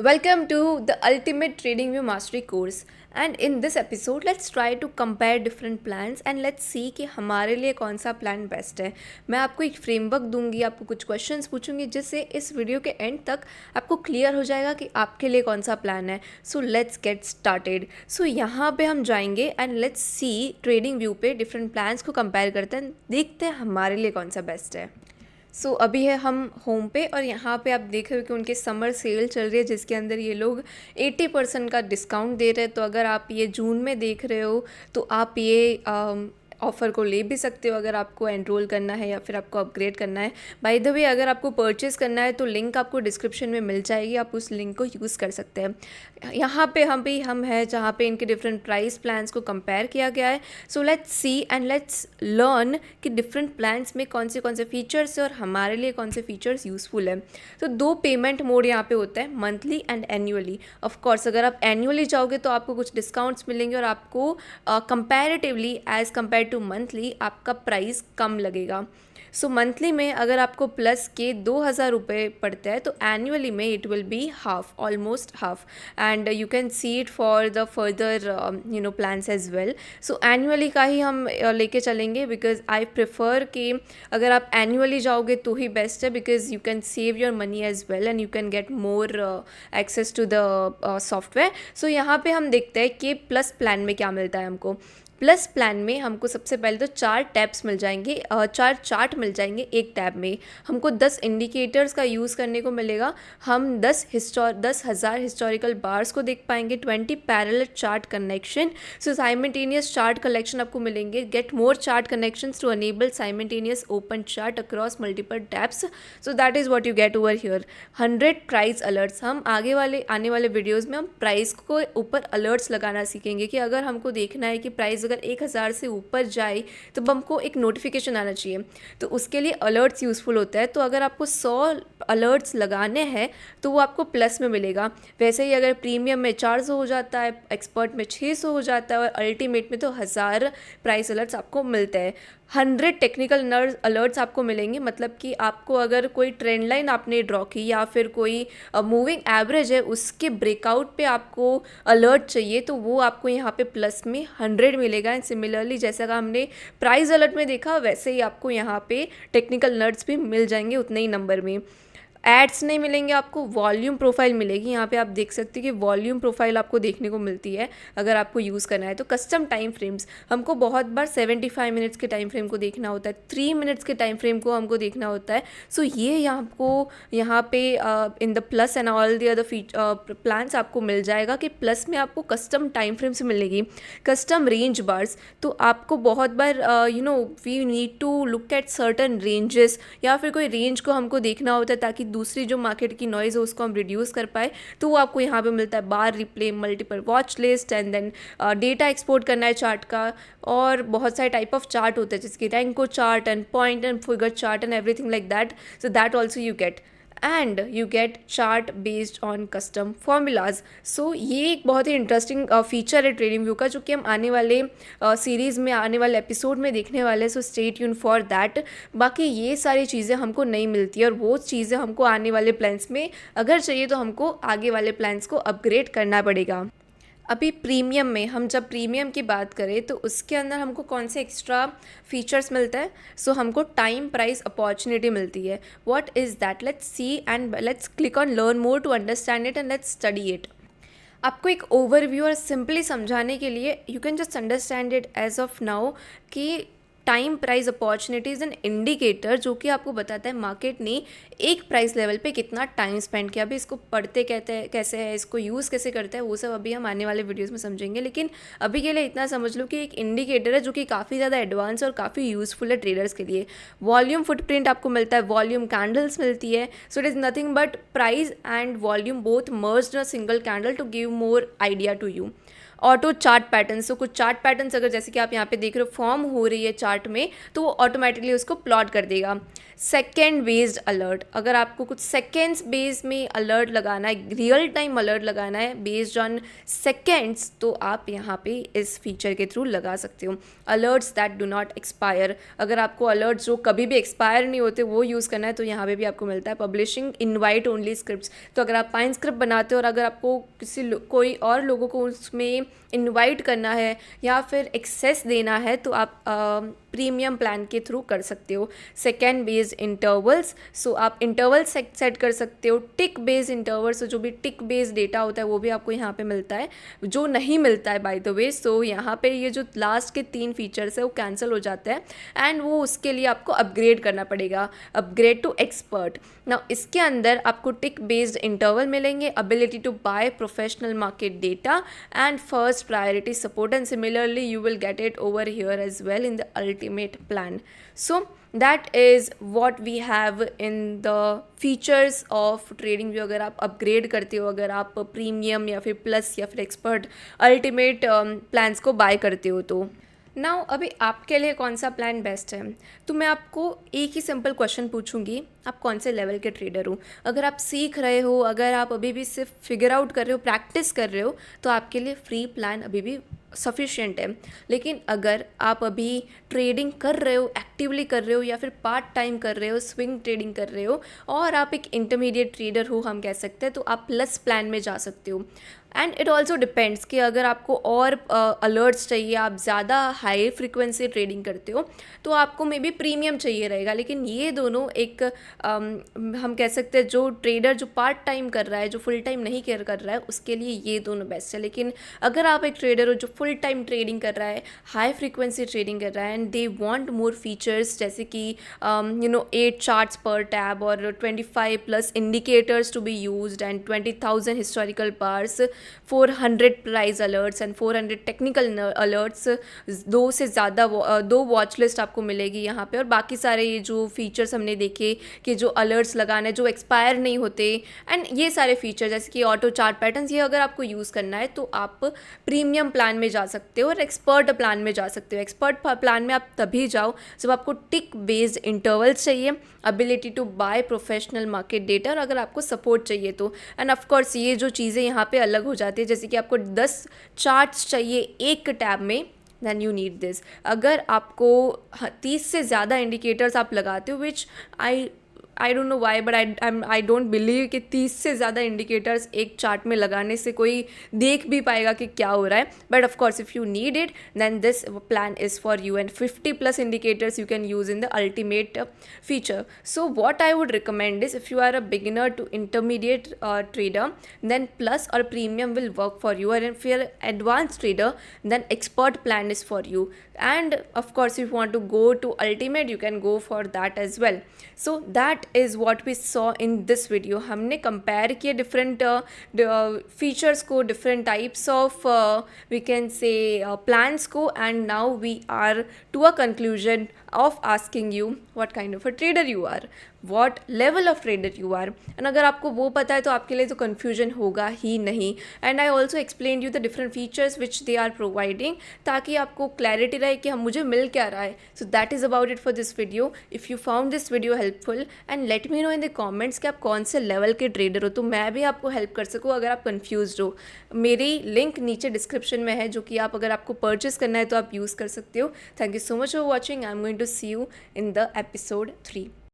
Welcome to the Ultimate Trading View Mastery course. And in this episode, let's try to compare different plans and let's see कि हमारे लिए कौन सा plan best है. मैं आपको एक फ्रेमवर्क दूंगी, आपको कुछ क्वेश्चंस पूछूंगी जिससे इस वीडियो के एंड तक आपको क्लियर हो जाएगा कि आपके लिए कौन सा प्लान है. So let's get started. So यहाँ पे हम जाएंगे and let's see TradingView पे डिफरेंट प्लान्स को कंपेयर करते हैं, देखते हैं हमारे लिए कौन सा बेस्ट है. अभी है हम होम पे और यहाँ पे आप देख रहे हो कि उनके समर सेल चल रही है जिसके अंदर ये लोग 80% का डिस्काउंट दे रहे हैं. तो अगर आप ये जून में देख रहे हो तो आप ये ऑफ़र को ले भी सकते हो अगर आपको एनरोल करना है या फिर आपको अपग्रेड करना है. बाय द वे, अगर आपको परचेज़ करना है तो लिंक आपको डिस्क्रिप्शन में मिल जाएगी, आप उस लिंक को यूज़ कर सकते हैं. यहाँ पे हम हैं जहाँ पे इनके डिफरेंट प्राइस प्लान्स को कंपेयर किया गया है. So let's see and let's learn कि डिफरेंट प्लान्स में कौन से फीचर्स है और हमारे लिए कौन से फीचर्स यूज़फुल है. तो दो पेमेंट मोड यहाँ पे होता है, monthly and annually. Of course अगर आप एनुअली जाओगे तो आपको कुछ डिस्काउंट्स मिलेंगे और आपको comparatively as compare to monthly आपका प्राइस कम लगेगा. सो मंथली में अगर आपको प्लस के 2,000 रुपये पड़ता है तो एनुअली में it will be half, almost half. And you can see it for the further plans as well. So annually का ही हम लेके चलेंगे बिकॉज आई प्रेफर कि अगर आप एनुअली जाओगे तो ही बेस्ट है because you can save your money as well and you can get more access to the software. So यहाँ पे हम देखते हैं कि प्लस प्लान में क्या मिलता है हमको. प्लस प्लान में हमको सबसे पहले तो 4 टैब्स मिल जाएंगे, 4 चार्ट मिल जाएंगे एक टैब में. हमको 10 इंडिकेटर्स का यूज़ करने को मिलेगा. हम 10,000 हिस्टोरिकल बार्स को देख पाएंगे, 20 parallel chart connection. So simultaneous chart collection आपको मिलेंगे. Get more chart connections to enable simultaneous open chart across multiple tabs. So that is what you get over here. 100 price alerts. हम आने वाले videos में हम प्राइस को ऊपर alerts लगाना सीखेंगे कि अगर हमको देखना है कि प्राइस अगर 1,000 से ऊपर जाए तो हमको एक नोटिफिकेशन आना चाहिए. तो उसके लिए अलर्ट्स यूज़फुल होता है. तो अगर आपको 100 अलर्ट्स लगाने हैं तो वो आपको प्लस में मिलेगा. वैसे ही अगर प्रीमियम में 400 हो जाता है, एक्सपर्ट में 600 हो जाता है और अल्टीमेट में तो 1,000 प्राइस अलर्ट्स आपको मिलते हैं. 100 टेक्निकल अलर्ट्स आपको मिलेंगे, मतलब कि आपको अगर कोई ट्रेंड लाइन आपने ड्रॉ की या फिर कोई मूविंग एवरेज है उसके ब्रेकआउट पे आपको अलर्ट चाहिए तो वो आपको यहाँ पे प्लस में 100 मिलेगा. एंड सिमिलरली जैसा कि हमने प्राइस अलर्ट में देखा वैसे ही आपको यहाँ पे टेक्निकल अलर्ट्स भी मिल जाएंगे उतने ही नंबर में. एड्स नहीं मिलेंगे, आपको वॉल्यूम प्रोफाइल मिलेगी. यहाँ पे आप देख सकते हैं कि वॉल्यूम प्रोफाइल आपको देखने को मिलती है अगर आपको यूज़ करना है. तो कस्टम टाइम फ्रेम्स, हमको बहुत बार 75 मिनट्स के टाइम फ्रेम को देखना होता है, 3 मिनट्स के टाइम फ्रेम को हमको देखना होता है. सो ये आपको यहाँ पे in the plus and all the other plans आपको मिल जाएगा कि प्लस में आपको कस्टम टाइम फ्रेम से मिलेगी. कस्टम रेंज बार्स, तो आपको बहुत बार we need to look at certain ranges या फिर कोई रेंज को हमको देखना होता है ताकि दूसरी जो मार्केट की नॉइज़ है उसको हम रिड्यूस कर पाए. तो वो आपको यहाँ पे मिलता है. Bar replay, multiple watch list and then data export करना है चार्ट का. और बहुत सारे टाइप ऑफ चार्ट होते हैं जिसकी Renko chart and point and figure chart and everything like that. So that also you get. And you get chart based on custom formulas. So ये एक बहुत ही इंटरेस्टिंग फीचर है ट्रेडिंग व्यू का जो कि हम आने वाले सीरीज़ में, आने वाले एपिसोड में देखने वाले हैं. So stay tune for that. बाकी ये सारी चीज़ें हमको नहीं मिलती और वो चीज़ें हमको आने वाले प्लान्स में अगर चाहिए तो हमको आगे वाले प्लान्स को अपग्रेड करना पड़ेगा. अभी प्रीमियम में, हम जब प्रीमियम की बात करें तो उसके अंदर हमको कौन से एक्स्ट्रा फीचर्स मिलता है. सो हमको टाइम प्राइस अपॉर्चुनिटी मिलती है. What is that? Let's see and let's click on learn more to understand it and let's study it. आपको एक ओवरव्यू और सिंपली समझाने के लिए you can just understand it as of now कि time price opportunities and indicator जो कि आपको बताता है मार्केट ने एक प्राइस लेवल पे कितना टाइम स्पेंड किया. अभी इसको पढ़ते कहते हैं कैसे है, इसको यूज़ कैसे करते हैं, वो सब अभी हम आने वाले वीडियोस में समझेंगे. लेकिन अभी के लिए इतना समझ लो कि एक इंडिकेटर है जो कि काफ़ी ज़्यादा एडवांस और काफ़ी यूज़फुल है ट्रेडर्स के लिए. वॉल्यूम फुटप्रिंट आपको मिलता है, वॉल्यूम कैंडल्स मिलती है. So it is nothing but price and volume both merged in a single candle to give more idea to you. Auto chart pattern, so कुछ चार्ट पैटर्न्स अगर जैसे कि आप यहाँ पे देख रहे हो फॉर्म हो रही है चार्ट में, तो वो ऑटोमेटिकली उसको प्लॉट कर देगा। सेकेंड बेस्ड अलर्ट, अगर आपको कुछ सेकेंड्स बेस में अलर्ट लगाना है, रियल टाइम अलर्ट लगाना है बेस्ड ऑन सेकेंड्स, तो आप यहाँ पे इस फीचर के थ्रू लगा सकते हो। Alerts that do not expire, अगर आपको अलर्ट्स जो कभी भी एक्सपायर नहीं होते वो यूज़ करना है तो यहाँ पे भी आपको मिलता है। पब्लिशिंग इनवाइट ओनली स्क्रिप्ट्स, तो अगर आप पाइन स्क्रिप्ट बनाते हो और अगर आपको कोई और लोगों को उसमें इनवाइट करना है या फिर एक्सेस देना है तो आप प्रीमियम प्लान के थ्रू कर सकते हो। सेकेंड बेस्ड इंटरवल्स, सो आप इंटरवल सेट कर सकते हो। टिक बेस्ड इंटरवल्स, जो भी टिक बेस्ड डेटा होता है वो भी आपको यहाँ पे मिलता है, जो नहीं मिलता है बाय द वे। सो यहाँ पे ये जो लास्ट के 3 फीचर्स है वो कैंसिल हो जाता है एंड वो उसके लिए आपको अपग्रेड करना पड़ेगा, अपग्रेड टू एक्सपर्ट। ना इसके अंदर आपको टिक बेस्ड इंटरवल मिलेंगे, ability to buy professional market data and first priority support, and similarly you will get it over here as well in the ultimate plan. So that is what we have in the features of trading view। अगर आप upgrade करते हो, अगर आप premium या फिर plus या फिर एक्सपर्ट अल्टीमेट प्लान्स को बाय करते हो तो नाउ अभी आपके लिए कौन सा प्लान बेस्ट है। तो मैं आपको एक ही सिंपल क्वेश्चन पूछूंगी, आप कौन से लेवल के ट्रेडर हो। अगर आप सीख रहे हो, अगर आप अभी भी सिर्फ फिगर आउट कर रहे हो, प्रैक्टिस कर रहे हो, तो आपके लिए फ्री प्लान अभी भी सफिशिएंट है। लेकिन अगर आप अभी ट्रेडिंग कर रहे हो, एक्टिवली कर रहे हो या फिर पार्ट टाइम कर रहे हो, स्विंग ट्रेडिंग कर रहे हो और आप एक इंटरमीडिएट ट्रेडर हो हम कह सकते हैं, तो आप प्लस प्लान में जा सकते हो। एंड इट ऑल्सो डिपेंड्स कि अगर आपको और अलर्ट्स चाहिए, आप ज़्यादा हाई फ्रिक्वेंसी ट्रेडिंग करते हो तो आपको मे बी प्रीमियम चाहिए रहेगा। लेकिन ये दोनों एक हम कह सकते हैं जो ट्रेडर जो पार्ट टाइम कर रहा है, जो फुल टाइम नहीं कर रहा है, उसके लिए ये दोनों बेस्ट है। लेकिन अगर आप एक ट्रेडर हो जो फुल टाइम ट्रेडिंग कर रहा है, हाई फ्रिक्वेंसी ट्रेडिंग कर रहा है and they want more features जैसे कि 8 चार्ट्स पर टैब और 25 plus indicators to be used and 20,000 historical bars, 400 price alerts and 400 technical alerts, 2 से ज़्यादा 2 वॉच लिस्ट आपको मिलेगी यहाँ पे, और बाकी सारे ये जो फीचर्स हमने देखे कि जो अलर्ट्स लगाने जो एक्सपायर नहीं होते एंड ये सारे फीचर जैसे कि ऑटो चार्ट पैटर्न्स, ये अगर आपको यूज़ करना है तो आप प्रीमियम प्लान में जा सकते हो और एक्सपर्ट प्लान में जा सकते हो। एक्सपर्ट प्लान में आप तभी जाओ जब आपको टिक बेस्ड इंटरवल्स चाहिए, ability to buy professional market data और अगर आपको सपोर्ट चाहिए तो। एंड ऑफ कोर्स ये जो चीज़ें यहाँ पे अलग हो जाती है, जैसे कि आपको 10 चार्ट्स चाहिए एक टैब में, देन यू नीड दिस। अगर आपको 30 से ज़्यादा इंडिकेटर्स आप लगाते हो, which I don't know why but I don't believe कि 30 से ज़्यादा इंडिकेटर्स एक चार्ट में लगाने से कोई देख भी पाएगा कि क्या हो रहा है। But of course if you need it then this plan is for you and 50 plus indicators you can use in the ultimate feature. So what I would recommend is if you are a beginner to intermediate trader, then plus or premium will work for you, and if you are an advanced trader then expert plan is for you, and of course if you want to go to ultimate you can go for that as well. So that is what we saw in this video। हमने compare किए different features को, different types of we can say plans को, and now we are to a conclusion of asking you what kind of a trader you are, what level of trader you are, and अगर आपको वो पता है तो आपके लिए तो confusion होगा ही नहीं। and I also explained you the different features which they are providing ताकि आपको clarity रहे कि हम मुझे मिल क्या रहा है। so that is about it for this video। if you found this video helpful and let me know in the comments कि आप कौन से level के trader हो, तो मैं भी आपको help कर सकूँ अगर आप confused हो। मेरी link नीचे description में है जो कि आप अगर आपको purchase करना है तो आप use कर सकते हो। thank you so much for watching। I'm going to see you in the episode 3।